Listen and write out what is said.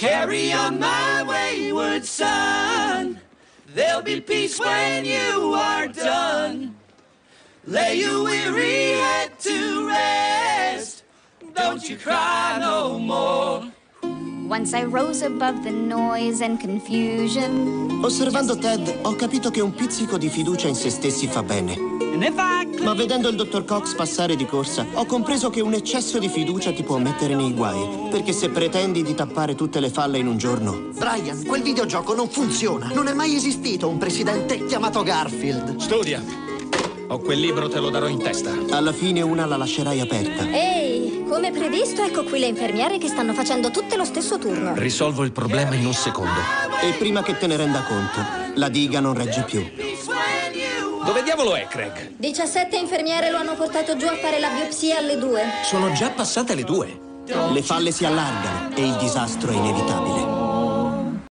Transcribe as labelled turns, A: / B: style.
A: Carry on, my wayward son. There'll be peace when you are done. Lay your weary head to rest. Don't you cry no more.
B: Once I rose above the noise and confusion.
C: Osservando Ted, ho capito che un pizzico di fiducia in se stessi fa bene. Ma vedendo il dottor Cox passare di corsa, ho compreso che un eccesso di fiducia ti può mettere nei guai. Perché se pretendi di tappare tutte le falle in un giorno...
D: Brian, quel videogioco non funziona. Non è mai esistito un presidente chiamato Garfield.
E: Studia. O quel libro te lo darò in testa.
C: Alla fine una la lascerai aperta.
F: Ehi, come previsto, ecco qui le infermiere che stanno facendo tutte lo stesso turno.
E: Risolvo il problema in un secondo.
C: E prima che te ne renda conto, la diga non regge più.
E: Dove diavolo è Craig?
F: 17 infermiere lo hanno portato giù a fare la biopsia alle 2.
E: Sono già passate le 2.
C: Le falle si allargano e il disastro è inevitabile.